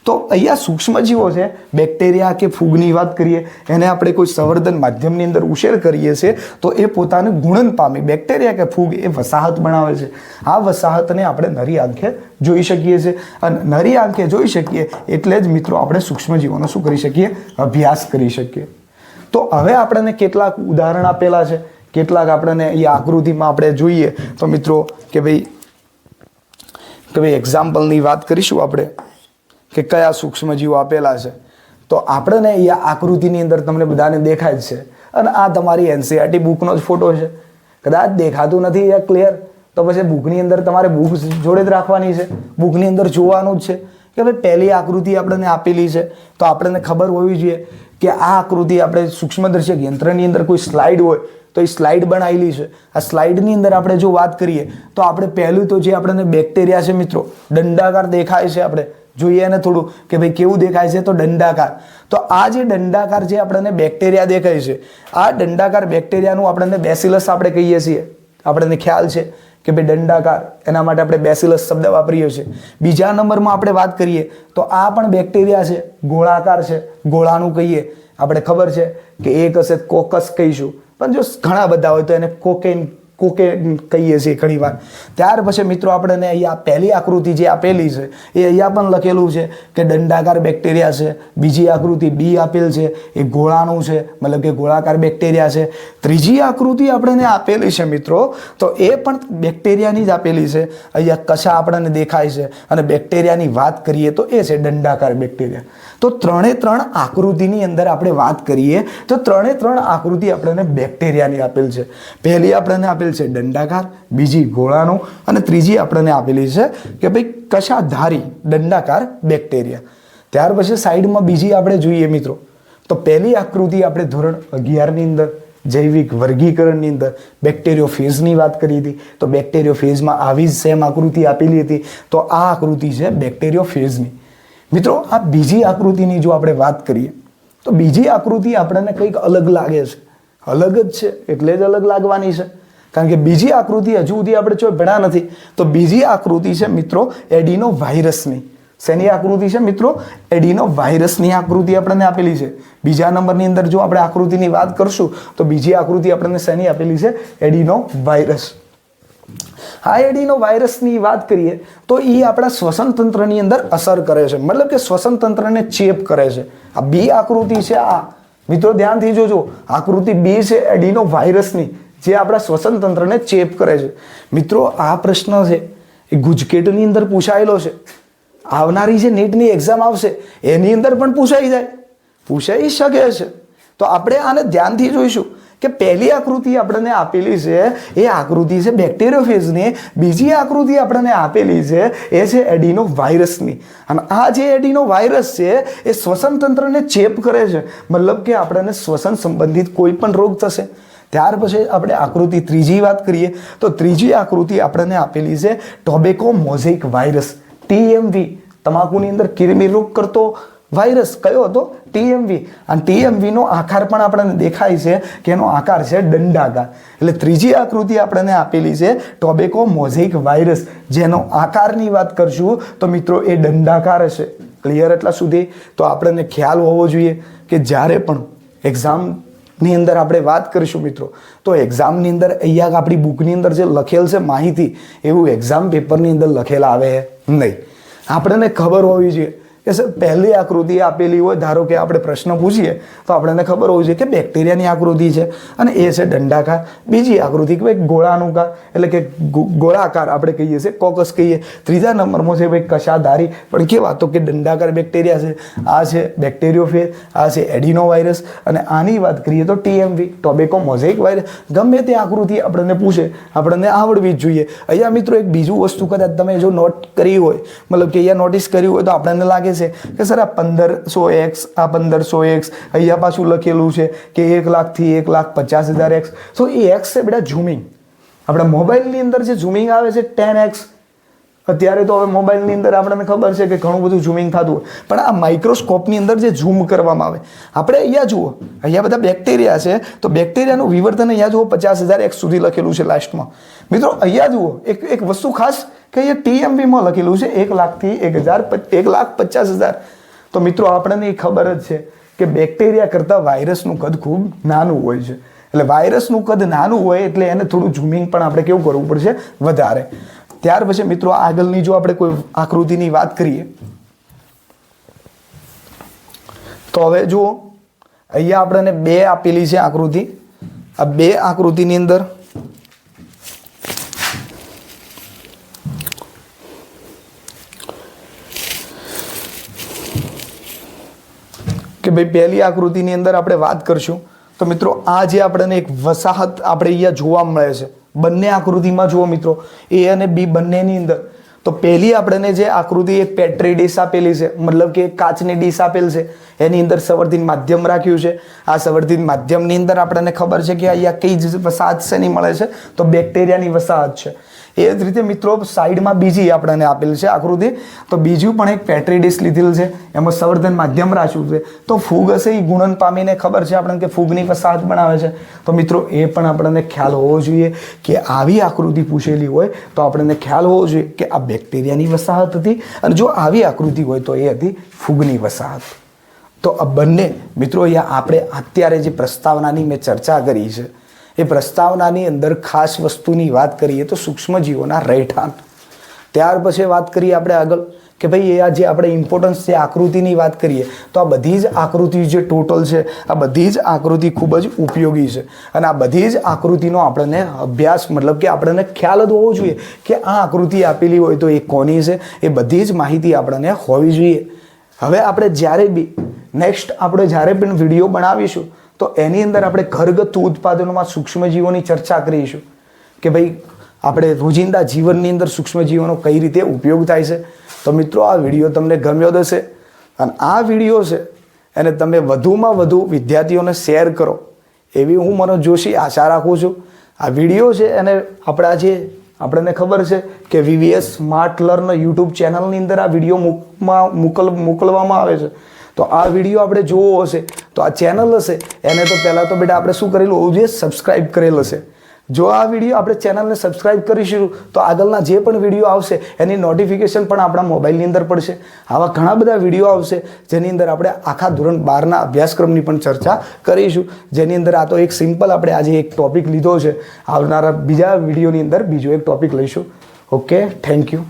તો અહીંયા સૂક્ષ્મજીવો છે, બેક્ટેરિયા કે ફૂગની વાત કરીએ, એને આપણે કોઈ સંવર્ધન માધ્યમની અંદર ઉછેર કરીએ છીએ તો એ પોતાને ગુણન પામી, બેક્ટેરિયા કે ફૂગ એ વસાહત બનાવે છે. આ વસાહતને આપણે નરી આંખે જોઈ શકીએ છીએ, અને નરી આંખે જોઈ શકીએ એટલે જ મિત્રો આપણે સૂક્ષ્મજીવોનો શું કરી શકીએ? અભ્યાસ કરી શકીએ. તો હવે આપણને કેટલાક ઉદાહરણ આપેલા છે, કેટલાક આપણને અહીંયા આકૃતિમાં આપણે જોઈએ તો મિત્રો કે ભાઈ એક્ઝામ્પલની વાત કરીશું આપણે કે કયા સૂક્ષ્મજીવો આપેલા છે. તો આપણને અહીંયા આકૃતિની અંદર તમને બધાને દેખાય જ છે, અને આ તમારી એનસીઈઆરટી બુકનો જ ફોટો છે. કદાચ દેખાતું નથી અહીંયા ક્લિયર, તો પછી બુકની અંદર તમારે બુક જોડે જ રાખવાની છે, બુકની અંદર જોવાનું જ છે કે ભાઈ પહેલી આકૃતિ આપણને આપેલી છે, તો આપણને ખબર હોવી જોઈએ કે આ આકૃતિ આપણે સૂક્ષ્મદર્શક યંત્રની અંદર કોઈ સ્લાઇડ હોય તો એ સ્લાઇડ બનાવેલી છે. આ સ્લાઇડની અંદર આપણે જો વાત કરીએ તો આપણે પહેલું તો જે આપણને બેક્ટેરિયા છે મિત્રો, દંડાકાર દેખાય છે, આપણે જોઈએ ને થોડું કે ભાઈ કેવું દેખાય છે, તો દંડાકાર. તો આ જે દંડાકાર જે આપણને બેક્ટેરિયા દેખાય છે, આ દંડાકાર બેક્ટેરિયાનું આપણને બેસિલસ આપણે કહીએ છીએ, આપણને ખ્યાલ છે કે ભાઈ દંડાકાર, એના માટે આપણે બેસિલસ શબ્દ વાપરીએ છીએ. બીજા નંબરમાં આપણે વાત કરીએ તો આ પણ બેક્ટેરિયા છે, ગોળાકાર છે, ગોળાનું કહીએ, આપણે ખબર છે કે એક હશે કોકસ કહીશું, પણ જો ઘણા બધા હોય તો એને કોકેન કહીએ છીએ ઘણી વાર. ત્યાર પછી મિત્રો આપણને અહીંયા પહેલી આકૃતિ જે આપેલી છે એ અહીંયા પણ લખેલું છે કે દંડાકાર બેક્ટેરિયા છે. બીજી આકૃતિ બી આપેલ છે, એ ગોળાનું છે, મતલબ કે ગોળાકાર બેક્ટેરિયા છે. ત્રીજી આકૃતિ આપણને આપેલી છે મિત્રો, તો એ પણ બેક્ટેરિયાની જ આપેલી છે. અહીંયા કશા આપણને દેખાય છે, અને બેક્ટેરિયાની વાત કરીએ તો એ છે દંડાકાર બેક્ટેરિયા. તો ત્રણે ત્રણ આકૃતિની અંદર આપણે વાત કરીએ તો ત્રણે ત્રણ આકૃતિ આપણને બેક્ટેરિયાની આપેલ છે. પહેલી આપણને આપેલ છે દંડાકાર, બીજી ગોળાનું, અને ત્રીજી આપણને આપેલી છે કે ભાઈ કશાધારી દંડાકાર બેક્ટેરિયા. ત્યાર પછી સાઈડમાં બીજી આપણે જોઈએ મિત્રો, તો પહેલી આકૃતિ આપણે ધોરણ 11ની અંદર જૈવિક વર્ગીકરણની અંદર બેક્ટેરિયોફેઝની વાત કરી હતી. તો બેક્ટેરિયોફેઝમાં આવી જ સેમ આકૃતિ આપેલી હતી. તો આ આકૃતિ છે બેક્ટેરિયોફેઝની. મિત્રો આ બીજી આકૃતિની જો આપણે વાત કરીએ તો બીજી આકૃતિ આપણને કંઈક અલગ લાગે છે. અલગ જ છે એટલે જ અલગ લાગવાની છે, કારણ કે બીજી આકૃતિ હજુ સુધી આપણે જો ભણ્યા નથી. તો બીજી આકૃતિ છે મિત્રો એડિનો વાયરસની. શેની આકૃતિ છે મિત્રો? એડિનો વાયરસની આકૃતિ આપણને આપેલી છે. બીજા નંબરની અંદર જો આપણે આકૃતિની વાત કરશું તો બીજી આકૃતિ આપણને શેની આપેલી છે? એડિનો વાયરસ. આ એડિનો વાયરસની વાત કરીએ તો એ આપણા શ્વસન તંત્રની અંદર અસર કરે છે, મતલબ કે શ્વસન તંત્રને ચેપ કરે છે. આ બી આકૃતિ છે, આ મિત્રો ધ્યાનથી જોજો, આકૃતિ બી છે એડિનો વાયરસની, જે આપણા શ્વસન તંત્રને ચેપ કરે છે. મિત્રો આ પ્રશ્ન છે એ ગુજકેટની અંદર પૂછાયેલો છે. આવનારી જે નીટની એક્ઝામ આવશે એની અંદર પણ પૂછાઈ શકે છે. તો આપણે આને ધ્યાનથી જોઈશું કે પહેલી આકૃતિ આપણને આપેલી છે એ આકૃતિ છે બેક્ટેરિયોફેઝની, બીજી આકૃતિ આપણને આપેલી છે એ છે એડિનો વાયરસની. અને આ જે એડિનો વાયરસ છે એ શ્વસન તંત્રને ચેપ કરે છે, મતલબ કે આપણને શ્વસન સંબંધિત કોઈ પણ રોગ થશે. ત્યાર પછી આપણે આકૃતિ ત્રીજી વાત કરીએ તો ત્રીજી આકૃતિ આપણને આપેલી છે ટોબેકો મોઝેઇક વાયરસ, TMV, તમાકુની અંદર કીરમી રોગ કરતો વાયરસ કયો હતો? TMV. અને TMV નો આકાર પણ આપણને દેખાય છે કે એનો આકાર છે દંડાકાર. એટલે ત્રીજી આકૃતિ આપણને આપેલી છે ટોબેકો મોઝેઇક વાયરસ, જેનો આકારની વાત કરશું તો મિત્રો એ દંડાકાર હશે. ક્લિયર એટલા સુધી? તો આપણને ખ્યાલ હોવો જોઈએ કે જ્યારે પણ એક્ઝામની અંદર આપણે વાત કરીશું મિત્રો, તો એક્ઝામની અંદર અહીંયા આપણી બુકની અંદર જે લખેલ છે માહિતી, એવું એક્ઝામ પેપરની અંદર લખેલા આવે નહીં. આપણને ખબર હોવી જોઈએ કે સર પહેલી આકૃતિ આપેલી હોય, ધારો કે આપણે પ્રશ્ન પૂછીએ તો આપણને ખબર હોવી જોઈએ કે બેક્ટેરિયાની આકૃતિ છે અને એ છે દંડાકાર. બીજી આકૃતિ કે ભાઈ ગોળાનુકાર, એટલે કે ગોળાકાર આપણે કહીએ છીએ, કોકસ કહીએ. ત્રીજા નંબરમાં છે ભાઈ કશાધારી, પણ કેવા તો કે દંડાકાર બેક્ટેરિયા છે. આ છે બેક્ટેરિયોફેજ, આ છે એડિનો વાયરસ, અને આની વાત કરીએ તો TMV, ટોબેકો મોઝેઇક વાયરસ. ગમે તે આકૃતિ આપણને પૂછે આપણને આવડવી જ જોઈએ. અહીંયા મિત્રો એક બીજું વસ્તુ કદાચ તમે જો નોટ કરી હોય, મતલબ કે અહીંયા નોટિસ કર્યું હોય તો આપણને લાગે છે કે સર આ 1500x, આ 1500x, અહીંયા પાછું લખેલું છે કે 1 લાખથી 1,50,000x. તો એ x છે બેટા ઝૂમિંગ. આપણા મોબાઈલની અંદર જે ઝૂમિંગ આવે છે 10x. અત્યારે તો હવે મોબાઈલની અંદર આપણને ખબર છે કે ઘણું બધું ઝૂમિંગ થતું હોય, પણ આ માઇક્રોસ્કોપની અંદર જે ઝૂમ કરવામાં આવે, આપણે અહીંયા જુઓ, અહીંયા બધા બેક્ટેરિયા છે, તો બેક્ટેરિયાનું વિવર્તન અહીંયા જુઓ 50,000x સુધી લખેલું છે લાસ્ટમાં. મિત્રો અહીંયા જુઓ એક વસ્તુ ખાસ કે અહીંયા TMVમાં લખેલું છે 1 લાખથી 1,50,000. તો મિત્રો આપણને ખબર જ છે કે બેક્ટેરિયા કરતાં વાયરસનું કદ ખૂબ નાનું હોય છે. એટલે વાયરસનું કદ નાનું હોય એટલે એને થોડું ઝૂમિંગ પણ આપણે કેવું કરવું પડશે, વધારે. ત્યાર પછી મિત્રો આગળની જો આપણે કોઈ આકૃતિની વાત કરીએ તો હવે જુઓ, અહીંયા આપણને 2 આપેલી છે આકૃતિ. આ 2 આકૃતિની અંદર કે ભાઈ પહેલી આકૃતિની અંદર આપણે વાત કરશું તો મિત્રો આ જે આપણને એક વસાહત આપણે અહીંયા જોવા મળે છે બંને આકૃતિમાં. જુઓ મિત્રો, A અને B બંનેની અંદર તો પહેલી આપણને જે આકૃતિ એક પેટ્રી ડીશ આપેલી છે, મતલબ કે એક કાચની ડીશ આપેલ છે, એની અંદર સંવર્ધિત માધ્યમ રાખ્યું છે. આ સંવર્ધિત માધ્યમની અંદર આપણને ખબર છે કે અહીંયા કઈ જ વસાહત શેની મળે છે, તો બેક્ટેરિયાની વસાહત છે. એ જ રીતે મિત્રો સાઈડમાં બીજી આપણને આપેલ છે આકૃતિ, તો બીજું પણ એક પેટ્રી ડીશ લીધેલ છે, એમાં સંવર્ધન માધ્યમ રાખ્યું છે. તો ફૂગ હશે એ ગુણન પામીને ખબર છે આપણને કે ફૂગની વસાહત બનાવે છે. તો મિત્રો એ પણ આપણને ખ્યાલ હોવો જોઈએ કે આવી આકૃતિ પૂછેલી હોય તો આપણને ખ્યાલ હોવો જોઈએ કે આ બેક્ટેરિયાની વસાહત હતી, અને જો આવી આકૃતિ હોય તો એ હતી ફૂગની વસાહત. તો આ બંને મિત્રો અહીંયા આપણે અત્યારે જે પ્રસ્તાવનાની મેં ચર્ચા કરી છે એ પ્રસ્તાવનાની અંદર ખાસ વસ્તુની વાત કરીએ તો સૂક્ષ્મજીવોના રહેઠાણ. ત્યાર પછી વાત કરીએ આપણે આગળ કે ભાઈ એ આ જે આપણે ઇમ્પોર્ટન્સ છે આકૃતિની વાત કરીએ તો આ બધી જ આકૃતિ જે ટોટલ છે આ બધી જ આકૃતિ ખૂબ જ ઉપયોગી છે, અને આ બધી જ આકૃતિનો આપણને અભ્યાસ મતલબ કે આપણને ખ્યાલ જ હોવો જોઈએ કે આ આકૃતિ આપેલી હોય તો એ કોની છે, એ બધી જ માહિતી આપણને હોવી જોઈએ. હવે આપણે જ્યારે બી નેક્સ્ટ આપણે જ્યારે પણ વિડીયો બનાવીશું તો એની અંદર આપણે ઘરગથ્થુ ઉત્પાદનોમાં સૂક્ષ્મજીવોની ચર્ચા કરીશું કે ભાઈ આપણે રોજિંદા જીવનની અંદર સૂક્ષ્મજીવોનો કઈ રીતે ઉપયોગ થાય છે. તો મિત્રો આ વિડીયો તમને ગમ્યો હશે, અને આ વિડીયો છે એને તમે વધુમાં વધુ વિદ્યાર્થીઓને શેર કરો એવી હું મનોજ જોશી આશા રાખું છું. આ વિડીયો છે એને આપણા જે આપણને ખબર છે કે VVS સ્માર્ટ લર્ન યુટ્યુબ ચેનલની અંદર આ વિડીયો મોકલવામાં આવે છે. તો આ વિડીયો આપણે જોવો હશે તો આ ચેનલ હશે એને તો પહેલાં તો બેટા આપણે શું કરેલું હોવું જોઈએ, સબસ્ક્રાઈબ કરેલ હશે. જો આ વિડીયો આપણે ચેનલને સબસ્ક્રાઈબ કરીશું તો આગળના જે પણ વિડીયો આવશે એની નોટિફિકેશન પણ આપણા મોબાઈલની અંદર પડશે. આવા ઘણા બધા વિડીયો આવશે જેની અંદર આપણે આખા ધોરણ 12ના અભ્યાસક્રમની પણ ચર્ચા કરીશું, જેની અંદર આ તો એક સિમ્પલ આપણે આજે એક ટોપિક લીધો છે. આવનારા બીજા વિડીયોની અંદર બીજો એક ટોપિક લઈશું. Okay, thank you.